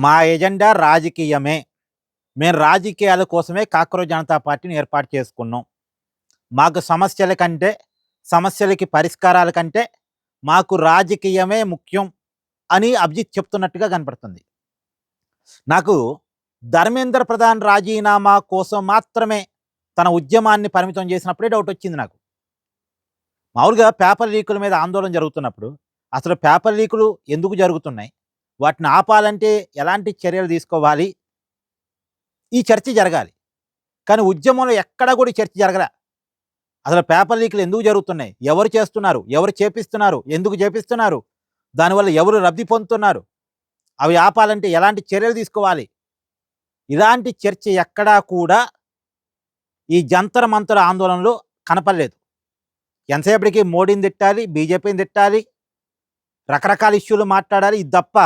మా ఎజెండా రాజకీయమే. మేము రాజకీయాల కోసమే కాక్రోజ్ జనతా పార్టీని ఏర్పాటు చేసుకున్నాం. మాకు సమస్యల కంటే, సమస్యలకి పరిష్కారాల కంటే మాకు రాజకీయమే ముఖ్యం అని అభిజిత్ చెప్తున్నట్టుగా కనపడుతుంది. నాకు ధర్మేంద్ర ప్రధాన్ రాజీనామా కోసం మాత్రమే తన ఉద్యమాన్ని పరిమితం చేసినప్పుడే డౌటొచ్చింది నాకు. మామూలుగా పేపర్ లీకుల మీద ఆందోళన జరుగుతున్నప్పుడు, అసలు పేపర్ లీకులు ఎందుకు జరుగుతున్నాయి? వాటిని ఆపాలంటే ఎలాంటి చర్యలు తీసుకోవాలి? ఈ చర్చ జరగాలి. కానీ ఉద్యమంలో ఎక్కడ కూడా ఈ చర్చ జరగల. అసలు పేపర్ లీకులు ఎందుకు జరుగుతున్నాయి? ఎవరు చేస్తున్నారు? ఎవరు చేపిస్తున్నారు? ఎందుకు చేపిస్తున్నారు? దానివల్ల ఎవరు లబ్ధి పొందుతున్నారు? అవి ఆపాలంటే ఎలాంటి చర్యలు తీసుకోవాలి? ఇలాంటి చర్చ ఎక్కడా కూడా ఈ జంతర్ మంతర్ ఆందోళనలో కనపడలేదు. ఎంతసేపటికి మోడీని తిట్టాలి, బీజేపీని తిట్టాలి, రకరకాల ఇష్యూలు మాట్లాడాలి. ఇది తప్ప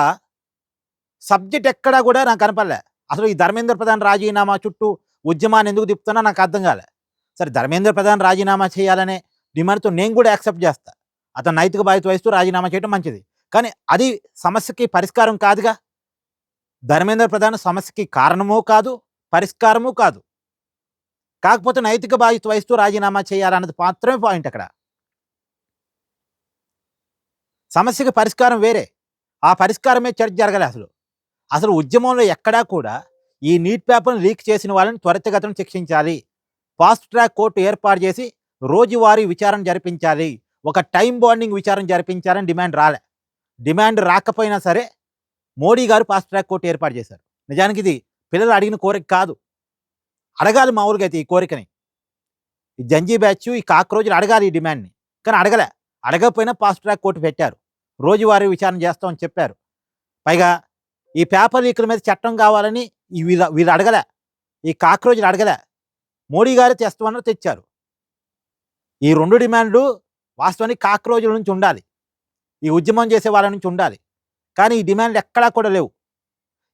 సబ్జెక్ట్ ఎక్కడా కూడా నాకు కనపడలే. అసలు ఈ ధర్మేంద్ర ప్రధాన్ రాజీనామా చుట్టూ ఉద్యమాన్ని ఎందుకు తిప్పుతున్నా నాకు అర్థం కాలే. సరే, ధర్మేంద్ర ప్రధాన్ రాజీనామా చేయాలనే డిమాండ్తో నేను కూడా యాక్సెప్ట్ చేస్తా. అతను నైతిక బాధ్యత వహిస్తూ రాజీనామా చేయడం మంచిది. కానీ అది సమస్యకి పరిష్కారం కాదుగా. ధర్మేంద్ర ప్రధాన్ సమస్యకి కారణమూ కాదు, పరిష్కారమూ కాదు. కాకపోతే నైతిక బాధ్యత వహిస్తూ రాజీనామా చేయాలన్నది మాత్రమే పాయింట్ అక్కడ. సమస్యకి పరిష్కారం వేరే. ఆ పరిష్కారమే చర్చ జరగలే అసలు. అసలు ఉద్యమంలో ఎక్కడా కూడా ఈ నీట్ పేపర్ను లీక్ చేసిన వాళ్ళని త్వరితగతిన శిక్షించాలి, ఫాస్ట్ ట్రాక్ కోర్టు ఏర్పాటు చేసి రోజువారీ విచారణ జరిపించాలి, ఒక టైం బాండింగ్ విచారణ జరిపించాలని డిమాండ్ రాలే. డిమాండ్ రాకపోయినా సరే మోడీ గారు ఫాస్ట్ ట్రాక్ కోర్టు ఏర్పాటు చేశారు. నిజానికి ఇది పిల్లలు అడిగిన కోరిక కాదు. అడగాలి మామూలుగా అయితే ఈ కోరికని. ఈ జంజీ బ్యాచ్, ఈ కాక్రోజులు అడగాలి ఈ డిమాండ్ని. కానీ అడగలే. అడగకపోయినా ఫాస్ట్ ట్రాక్ కోర్టు పెట్టారు. రోజువారీ విచారణ చేస్తామని చెప్పారు. పైగా ఈ పేపర్ లీకుల మీద చట్టం కావాలని వీళ్ళు అడగలే. ఈ కాక్రోజులు అడగలే. మోడీ గారే తెస్తామన్నారు, తెచ్చారు. ఈ 2 డిమాండ్లు వాస్తవానికి కాక్రోజుల నుంచి ఉండాలి, ఈ ఉద్యమం చేసే వాళ్ళ నుంచి ఉండాలి. కానీ ఈ డిమాండ్లు ఎక్కడా కూడా లేవు.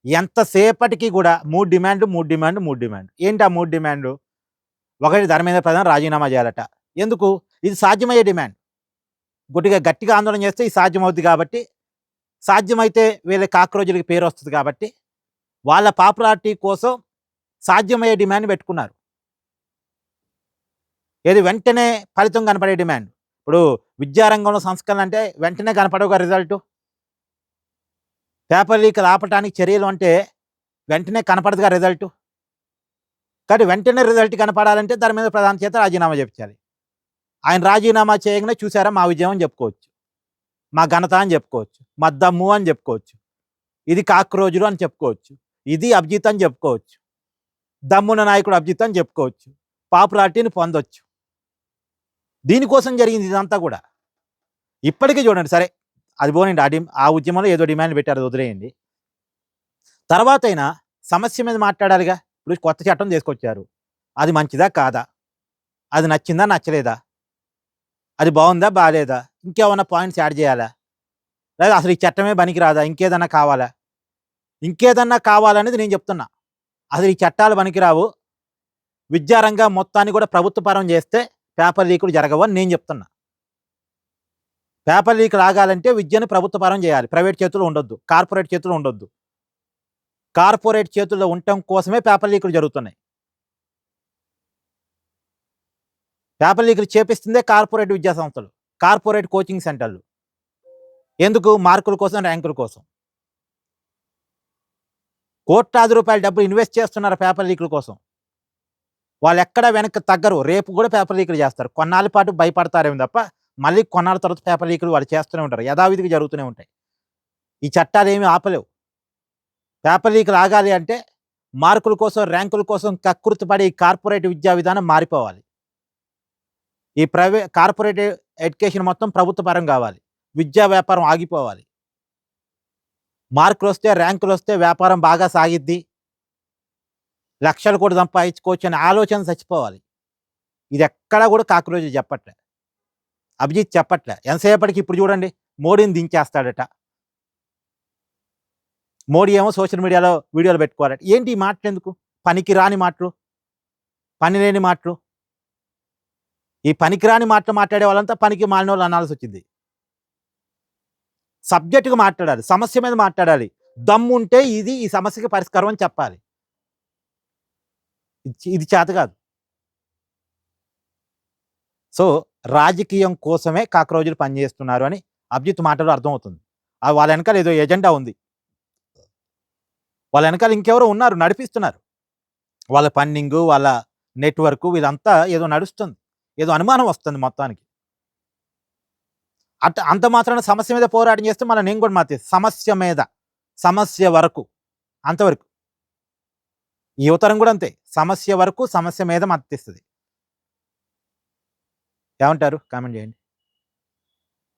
ఎంతసేపటికి కూడా 3 డిమాండ్లు, 3 డిమాండ్లు, 3 డిమాండ్లు. ఏంటి ఆ 3 డిమాండ్లు? ఒకటి, ధర్మేంద్ర ప్రధాన్ రాజీనామా చేయాలట. ఎందుకు? ఇది సాధ్యమయ్యే డిమాండ్. గట్టిగా ఆందోళన చేస్తే ఇది సాధ్యమవుద్ది కాబట్టి, సాధ్యమైతే వీళ్ళ కాక్రోజులకి పేరు వస్తుంది కాబట్టి, వాళ్ళ పాపులారిటీ కోసం సాధ్యమయ్యే డిమాండ్ పెట్టుకున్నారు. ఏది వెంటనే ఫలితం కనపడే డిమాండ్. ఇప్పుడు విద్యారంగంలో సంస్కరణ అంటే వెంటనే కనపడవుగా రిజల్టు. పేపర్ లీకులు ఆపటానికి చర్యలు అంటే వెంటనే కనపడదుగా రిజల్టు. కాబట్టి వెంటనే రిజల్ట్ కనపడాలంటే ధర్మేంద్ర ప్రధాన్ చేత రాజీనామా చేయించాలి. ఆయన రాజీనామా చేయగానే చూసారా మా విజయం అని చెప్పుకోవచ్చు, మా ఘనత అని చెప్పుకోవచ్చు, మా దమ్ము అని చెప్పుకోవచ్చు, ఇది కాక్రోజులు అని చెప్పుకోవచ్చు, ఇది అభిజిత్ అని చెప్పుకోవచ్చు, దమ్మున నాయకుడు అభిజిత్ అని చెప్పుకోవచ్చు, పాపులారిటీని పొందొచ్చు. దీనికోసం జరిగింది ఇదంతా కూడా. ఇప్పటికీ చూడండి, సరే అది పోనండి, ఆ ఉద్యమంలో ఏదో డిమాండ్ పెట్టారు, అది వదిలేయండి. తర్వాత అయినా సమస్య మీద మాట్లాడాలిగా. ఇప్పుడు కొత్త చట్టం తీసుకొచ్చారు, అది మంచిదా కాదా, అది నచ్చిందా నచ్చలేదా, అది బాగుందా బాగాలేదా, ఇంకేమన్నా పాయింట్స్ యాడ్ చేయాలా, లేదా అసలు ఈ చట్టమే పనికి రాదా, ఇంకేదన్నా కావాలా? ఇంకేదన్నా కావాలనేది నేను చెప్తున్నా. అసలు ఈ చట్టాలు పనికిరావు, విద్యారంగం మొత్తాన్ని కూడా ప్రభుత్వ పరం చేస్తే పేపర్ లీకులు జరగవు అని నేను చెప్తున్నా. పేపర్ లీకులు ఆగాలంటే విద్యను ప్రభుత్వ పరం చేయాలి, ప్రైవేట్ చేతుల్లో ఉండొద్దు, కార్పొరేట్ చేతుల్లో ఉండొద్దు. కార్పొరేట్ చేతుల్లో ఉండటం కోసమే పేపర్ లీకులు జరుగుతున్నాయి. పేపర్ లీకులు చేపిస్తుందే కార్పొరేట్ విద్యా సంస్థలు, కార్పొరేట్ కోచింగ్ సెంటర్లు. ఎందుకు? మార్కుల కోసం, ర్యాంకుల కోసం. కోట్లాది రూపాయల డబ్బులు ఇన్వెస్ట్ చేస్తున్నారు పేపర్ లీకుల కోసం. వాళ్ళు ఎక్కడ వెనక్కి తగ్గరు, రేపు కూడా పేపర్ లీకులు చేస్తారు. కొన్నాళ్ళ పాటు భయపడతారేమో తప్ప మళ్ళీ కొన్నాళ్ళ తర్వాత పేపర్ లీకులు వాళ్ళు చేస్తూనే ఉంటారు, యథావిధిగా జరుగుతూనే ఉంటాయి. ఈ చట్టాలు ఏమీ ఆపలేవు. పేపర్ లీకులు ఆగాలి అంటే మార్కుల కోసం, ర్యాంకుల కోసం కక్కుర్తిపడే ఈ కార్పొరేట్ విద్యా విధానం మారిపోవాలి. ఈ కార్పొరేట్ ఎడ్యుకేషన్ మొత్తం ప్రభుత్వ పరం కావాలి, విద్యా వ్యాపారం ఆగిపోవాలి. మార్కులు వస్తే, ర్యాంకులు వస్తే వ్యాపారం బాగా సాగిద్ది, లక్షలు కూడా సంపాదించుకోవచ్చు అనే ఆలోచన చచ్చిపోవాలి. ఇది ఎక్కడా కూడా కాక్రోజు చెప్పట్లే, అభిజిత్ చెప్పట్లే. ఎంతసేపటికి ఇప్పుడు చూడండి, మోడీని దించేస్తాడట, మోడీ ఏమో సోషల్ మీడియాలో వీడియోలు పెట్టుకోవాలట. ఏంటి ఈ మాటలు ఎందుకు? పనికి రాని మాటలు, పని లేని మాటలు. ఈ పనికిరాని మాటలు మాట్లాడే వాళ్ళంతా పనికి మాలిన వాళ్ళు అనాల్సి వచ్చింది. సబ్జెక్టుగా మాట్లాడాలి, సమస్య మీద మాట్లాడాలి. దమ్ముంటే ఈ సమస్యకి పరిష్కారం అని చెప్పాలి. ఇది చేత కాదు. సో, రాజకీయం కోసమే కాక్రోజులు పనిచేస్తున్నారు అని అభిజిత్ మాటల్లో అర్థమవుతుంది. వాళ్ళ ఎనకాల ఏదో ఎజెండా ఉంది. వాళ్ళ ఎనకాల ఇంకెవరో ఉన్నారు నడిపిస్తున్నారు. వాళ్ళ ఫండింగు, వాళ్ళ నెట్‌వర్కు ఇదంతా ఏదో నడుస్తుంది. ఏదో అనుమానం వస్తుంది మొత్తానికి. అంత మాత్రాన సమస్య మీద పోరాటం చేస్తే మళ్ళా నేను కూడా సమస్య మీద, సమస్య వరకు అంతవరకు. ఈ యువతరం కూడా అంతే. సమస్య వరకు, సమస్య మీద మద్దతిస్తది. ఏమంటారు? కామెంట్ చేయండి.